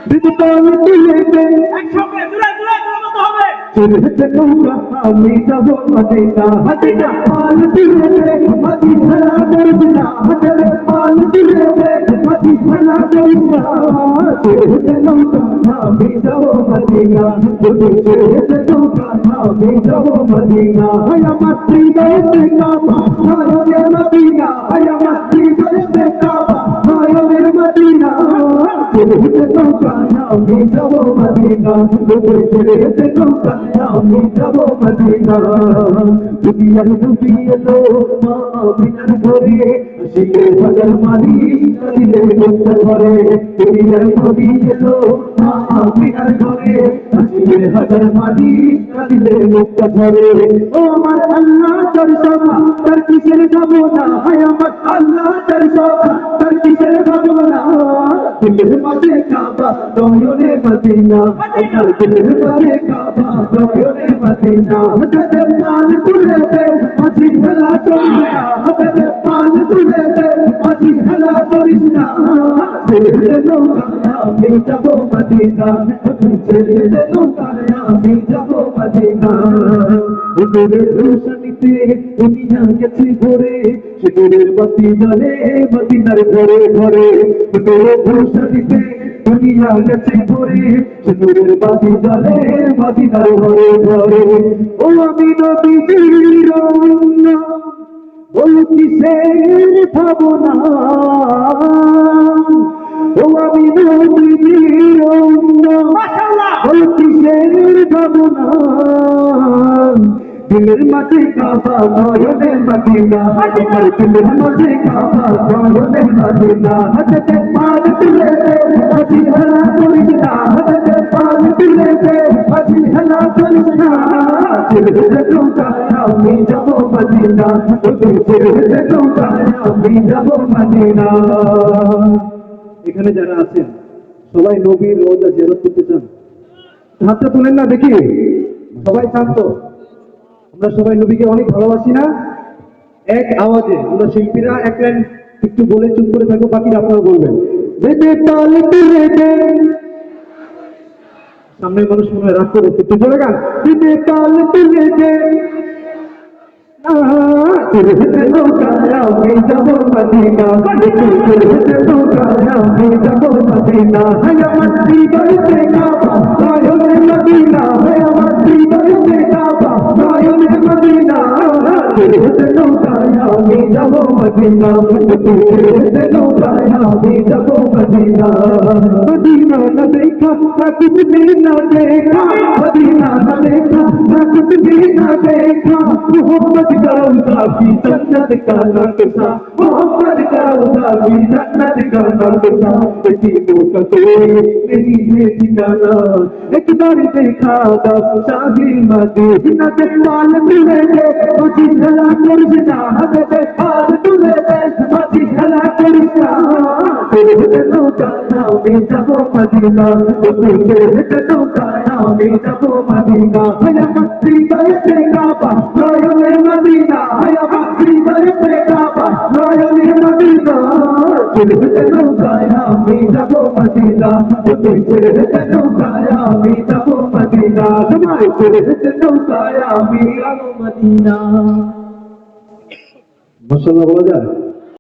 বিদ্যুতাল তুলেতে একসঙ্গে জোরে জোরে বলতে হবে। চলেতে নৌকা আমি যাব মদিনা মদিনা পাল তুলেতে মদিনা দরজনা মদিনা পাল তুলেতে মদিনা দরজনা চলেতে নৌকা আমি যাব মদিনা চলেতে নৌকা আমি যাব মদিনা হায়া মাতৃ দয়তে কাবা হায়া মদিনা হায়া মাতৃ দয়তে কাবা হায়া মদিনা চলেতে নৌকা আমি যাব মদিনা চলেতে নৌকা আমি যাব মদিনা দুনিয়ার নবী এলো মা আমিনার ঘরে শিখে হাজার মালি কালিলে মুক্তা ঘরে দুনিয়ার নবী এলো মা আমিনার ঘরে শিখে হাজার মালি কালিলে মুক্তা ঘরে ও আমার আল্লাহ তার সভা তার কিসের যাব না হায় আমার আল্লাহ তার সভা তার কিসের যাব না দিলের মাঝে কাবা নয়নে মদিনা আমার দিলের মাঝে কাবা নয়নে মদিনা হযরত পাল তুলেতে মাঝি খেলা চলবে না হযরত পাল তুলেতে মাঝি খেলা করিস না ছেড়ে নৌকা আমি যাব মদিনা ছেড়ে নৌকা আমি যাব মদিনা নূরের রোশনীতে দুনিয়া গেছে ভরে সে নূরের বাতি জ্বলে মদিনার ঘরে ঘরে নূরের রোশনীতে দুনিয়া গেছে ভরে সে নূরের বাতি জ্বলে মদিনার ঘরে ঘরে ও আমি নবীর রওনা বল কিসের ভাবনা ও আমি নবীর রওনা মাশাআল্লাহ। বল কিসের ভাবনা দিলের মাঝে কাবা নয়নে মদিনা আমার দিলের মাঝে কাবা নয়নে মদিনা হযরত পাল তুলেতে মাঝি খেলা করিস না হযরত পাল তুলেতে মাঝি খেলা করিস না ছেড়ে নৌকা আমি যাব মদিনা ছেড়ে নৌকা আমি যাব মদিনা। এখানে যারা আছেন সবাই নবীর রওজা জিয়ারত করতে চান? হাতটা তুলেন না দেখি, সবাই শান্ত। আমরা সবাই নবীকে অনেক ভালোবাসি না? এক আওয়াজে আমরা শিল্পীরা এক লাইন একটু বলে চুপ করে থাকবো, বাকি আপনারা বলবেন। সামনের মানুষ মনে হয় রাগ করেছে, একটু জোরে গান। দিতে তাল তুলে দে আমি যাব মদিনা আমি যাব মদিনা হায় আমার হৃদয়তে কাবা নয়নে মদিনা হায় আমার হৃদয়তে কাবা নয়নে মদিনা ছেড়ে নৌকায় আমি যাব মদিনা ছেড়ে নৌকায় আমি যাব মদিনা মদিনা না দেখা না कुछ भी ना देखा मदीना ना देखा ना कुछ भी ना देखा मोहब्बत का उदासी जन्नत का नक्शा मोहब्बत का उदासी जन्नत का नक्शा तीनों का तेरी है ठिकाना एक बार देखा था शाही मदीना के पाल मिले थे मुझे भला करना हमें पाल तुले थे मुझे भला करना तेरे नौका আমি যাব মদিনা ছেড়ে নৌকা আমি যাব মদিনা হায়া মাতৃ দয়তে কাবা নয়নে মদিনা হায়া মাতৃ দয়তে কাবা নয়নে মদিনা ছেড়ে নৌকা আমি যাব মদিনা ছেড়ে নৌকা আমি যাব মদিনা সবাই ছেড়ে নৌকা আমি যাব মদিনা। মাশাআল্লাহ বলা যায়।